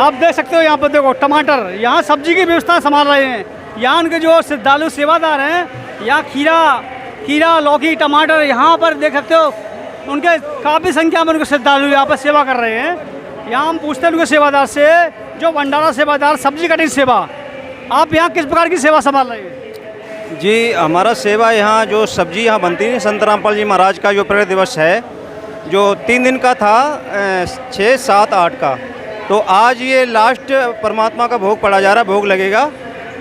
आप देख सकते हो यहाँ पर देखो टमाटर, यहाँ सब्जी की व्यवस्था संभाल रहे हैं। यहाँ उनके जो श्रद्धालु सेवादार हैं, यहाँ खीरा लौकी टमाटर यहाँ पर देख सकते हो, उनके काफ़ी संख्या में उनके श्रद्धालु यहाँ पर सेवा कर रहे हैं। यहाँ हम पूछते हैं उनके सेवादार से, जो भंडारा सेवादार सब्जी कटिंग सेवा, आप यहाँ किस प्रकार की सेवा संभाल रहे हैं? जी, हमारा सेवा यहाँ जो सब्जी यहाँ बनती है, संत रामपाल जी महाराज का जो प्रकट दिवस है, जो 3 दिन का था, 6, 7, 8 का, तो आज ये लास्ट परमात्मा का भोग पड़ा जा रहा है, भोग लगेगा।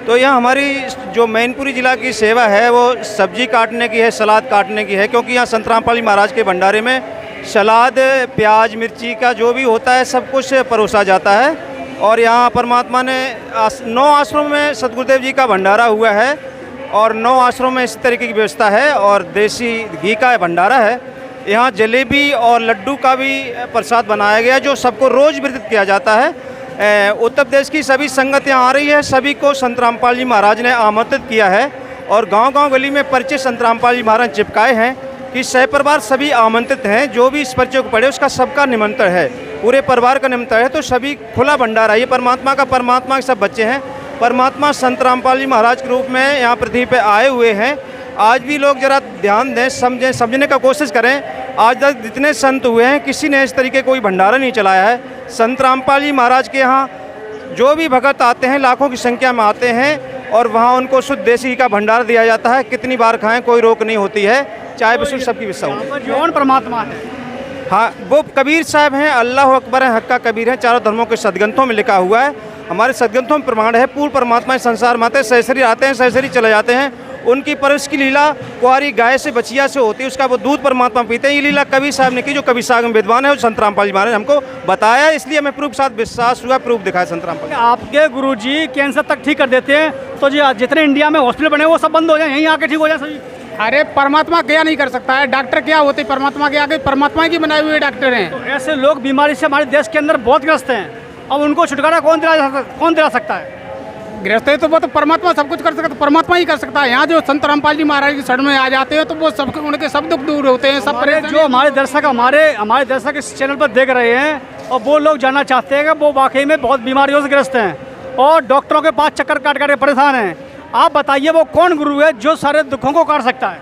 तो यहाँ हमारी जो मैनपुरी ज़िला की सेवा है वो सब्जी काटने की है, सलाद काटने की है, क्योंकि यहाँ संत रामपाल जी महाराज के भंडारे में सलाद, प्याज, मिर्ची का जो भी होता है सब कुछ परोसा जाता है। और यहाँ परमात्मा ने 9 आश्रम में सतगुरुदेव जी का भंडारा हुआ है और 9 आश्रम में इस तरीके की व्यवस्था है और देसी घी का भंडारा है। यहाँ जलेबी और लड्डू का भी प्रसाद बनाया गया जो सबको रोज़ वितरित किया जाता है। उत्तर प्रदेश की सभी संगत यहाँ आ रही है, सभी को संत रामपाल जी महाराज ने आमंत्रित किया है और गांव-गांव गली में पर्चे संत रामपाल जी महाराज चिपकाए हैं कि सहपरिवार सभी आमंत्रित हैं। जो भी इस पर्चे को पढ़े उसका सबका निमंत्रण है, पूरे परिवार का निमंत्रण है। तो सभी खुला भंडारा, ये परमात्मा के सब बच्चे हैं। परमात्मा संत रामपाल जी महाराज के रूप में यहाँ पृथ्वी पे आए हुए हैं। आज भी लोग जरा ध्यान दें, समझें, समझने का कोशिश करें। आज तक जितने संत हुए हैं किसी ने इस तरीके कोई भंडारा नहीं चलाया है। संत रामपाल जी महाराज के यहाँ जो भी भगत आते हैं लाखों की संख्या में आते हैं और वहाँ उनको शुद्ध देसी का भंडारा दिया जाता है। कितनी बार खाएं कोई रोक नहीं होती है, चाहे विशुद्ध सबकी विश्वा हो। कौन परमात्मा है? हाँ, वो कबीर साहब हैं, अल्लाह अकबर है, हक्का कबीर हैं, चारों धर्मों के सदग्रंथों में लिखा हुआ है। हमारे सदग्रंथों में प्रमाण है, पूर्ण परमात्मा संसार माते सहसरी आते हैं, सहसरी चले जाते हैं। उनकी परवरिश की लीला कुंवारी गाय से बचिया से होती है, उसका वो दूध परमात्मा पीते हैं। ये लीला कबीर साहब ने की, जो कबीर साहब में विद्वान है, संत रामपाल जी महाराज हमको बताया, इसलिए हमें प्रूफ साथ विश्वास हुआ, प्रूफ दिखाया संत रामपाल। आपके गुरुजी कैंसर तक ठीक कर देते हैं, तो जी जितने इंडिया में हॉस्पिटल बने वो सब बंद हो जाए, यहीं आके ठीक हो जाए सभी। अरे परमात्मा क्या नहीं कर सकता है, डॉक्टर क्या होते परमात्मा के आगे, परमात्मा की बनाए हुए डॉक्टर हैं। तो ऐसे लोग बीमारी से हमारे देश के अंदर बहुत ग्रस्त हैं, अब उनको छुटकारा कौन दिला सकता है? गृहस्थ है तो वो तो परमात्मा सब कुछ कर सकता है, तो परमात्मा ही कर सकता है। यहाँ जो संत रामपाल जी महाराज की शरण में आ जाते हैं तो वो सब उनके सब दुख दूर होते हैं। सब जो हमारे दर्शक इस चैनल पर देख रहे हैं और वो लोग जानना चाहते हैं कि वो वाकई में बहुत बीमारियों से ग्रस्त हैं और डॉक्टरों के पास चक्कर काट के परेशान हैं, आप बताइए वो कौन गुरु है जो सारे दुखों को काट सकता है?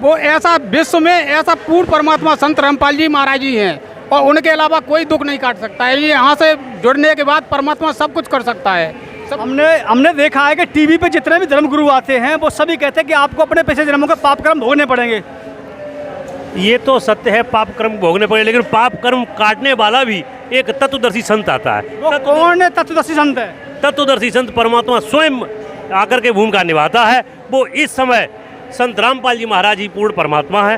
वो ऐसा विश्व में ऐसा पूर्ण परमात्मा संत रामपाल जी महाराज जी हैं और उनके अलावा कोई दुख नहीं काट सकता है। ये यहाँ से जुड़ने के बाद परमात्मा सब कुछ कर सकता है। हमने देखा है कि टीवी पे जितने भी धर्म गुरु आते हैं वो सभी कहते हैं कि आपको अपने पिछले जन्मों के पाप कर्म भोगने पड़ेंगे। ये तो सत्य है, पाप कर्म भोगने पड़े, लेकिन पाप कर्म काटने वाला भी एक तत्वदर्शी संत आता है। वो कौन है तत्वदर्शी संत है? तत्वदर्शी संत परमात्मा स्वयं आकर के भूमिका निभाता है। वो इस समय संत रामपाल जी महाराज ही पूर्ण परमात्मा है,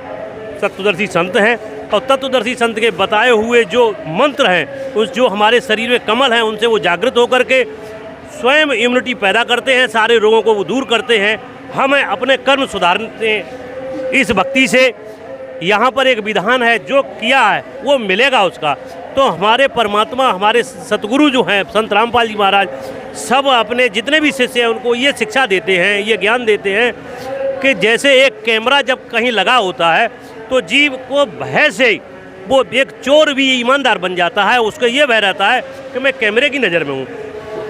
तत्वदर्शी संत हैं। और तत्वदर्शी संत के बताए हुए जो मंत्र हैं, उस जो हमारे शरीर में कमल हैं, उनसे वो जागृत होकर के स्वयं इम्यूनिटी पैदा करते हैं, सारे रोगों को वो दूर करते हैं, हमें अपने कर्म सुधारते हैं इस भक्ति से। यहाँ पर एक विधान है, जो किया है वो मिलेगा उसका। तो हमारे परमात्मा, हमारे सतगुरु जो हैं संत रामपाल जी महाराज, सब अपने जितने भी शिष्य हैं उनको ये शिक्षा देते हैं, ये ज्ञान देते हैं कि जैसे एक कैमरा जब कहीं लगा होता है तो जीव को भय से वो एक चोर भी ईमानदार बन जाता है, उसको ये भय रहता है कि मैं कैमरे की नज़र में हूँ।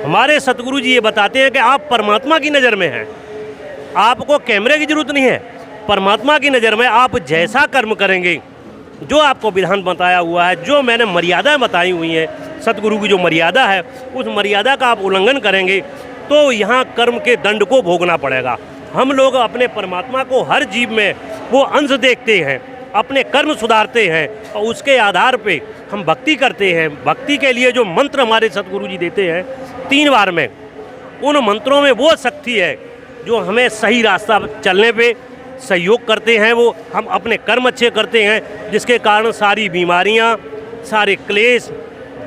हमारे सतगुरु जी ये बताते हैं कि आप परमात्मा की नज़र में हैं, आपको कैमरे की जरूरत नहीं है। परमात्मा की नज़र में आप जैसा कर्म करेंगे, जो आपको विधान बताया हुआ है, जो मैंने मर्यादा बताई हुई हैं, सतगुरु की जो मर्यादा है, उस मर्यादा का आप उल्लंघन करेंगे तो यहाँ कर्म के दंड को भोगना पड़ेगा। हम लोग अपने परमात्मा को हर जीव में वो अंश देखते हैं, अपने कर्म सुधारते हैं और उसके आधार पे हम भक्ति करते हैं। भक्ति के लिए जो मंत्र हमारे सतगुरु जी देते हैं 3 बार में, उन मंत्रों में वो शक्ति है जो हमें सही रास्ता चलने पे सहयोग करते हैं। वो हम अपने कर्म अच्छे करते हैं, जिसके कारण सारी बीमारियां, सारे क्लेश,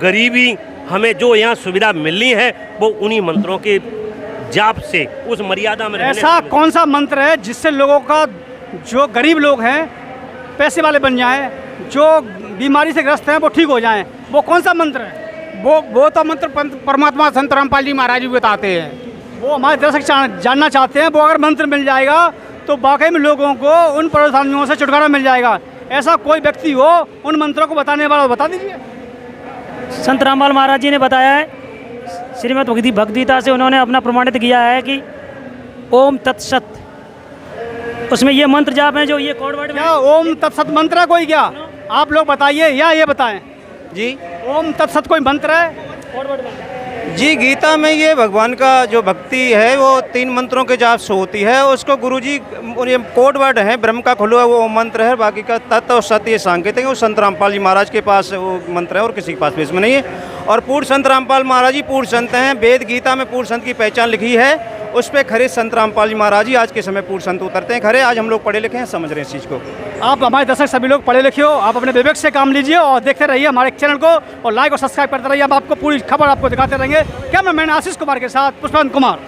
गरीबी, हमें जो यहाँ सुविधा मिलनी है वो उन्हीं मंत्रों के जाप से, उस मर्यादा में। ऐसा कौन सा मंत्र है जिससे लोगों का, जो गरीब लोग हैं पैसे वाले बन जाएं, जो बीमारी से ग्रस्त हैं वो ठीक हो जाएं? वो कौन सा मंत्र है? वो तो मंत्र परमात्मा संत रामपाल जी महाराज जी बताते हैं। वो हमारे दर्शक जानना चाहते हैं, वो अगर मंत्र मिल जाएगा तो वाकई में लोगों को उन परेशानियों से छुटकारा मिल जाएगा। ऐसा कोई व्यक्ति हो उन मंत्रों को बताने वाला, बता दीजिए। संत रामपाल महाराज जी ने बताया है श्रीमद् भगवद्गीता से उन्होंने अपना प्रमाणित किया है कि ओम तत्सत, उसमें ये मंत्र जाप है जो ये कोड वर्ड में। क्या ओम तत्सत मंत्र है कोई? क्या आप लोग बताइए या ये बताएं जी ओम तत्सत कोई मंत्र है? कोड वर्ड में। जी, गीता में ये भगवान का जो भक्ति है वो 3 मंत्रों के जाप से होती है। उसको गुरुजी ये कोड वर्ड है, ब्रह्म का खुला वो मंत्र है, बाकी का तत्व और सत्य ये सांकेतिक है। वो संत रामपाल जी महाराज के पास वो मंत्र है और किसी के पास भी इसमें नहीं है। और पूर्ण संत रामपाल महाराज जी पूर्ण संत हैं। वेद गीता में पूर्ण संत की पहचान लिखी है, उस पर खरे संत रामपाल जी महाराज जी आज के समय पूर्ण संत उतरते हैं। खरे आज हम लोग पढ़े लिखे हैं, समझ रहे हैं इस चीज़ को। आप हमारे दर्शक सभी लोग पढ़े लिखे हो, आप अपने विवेक से काम लीजिए और देखते रहिए हमारे चैनल को और लाइक और सब्सक्राइब करते रहिए। हम आपको पूरी खबर आपको दिखाते रहेंगे। कैमरामैन आशीष कुमार के साथ पुष्पवंत कुमार।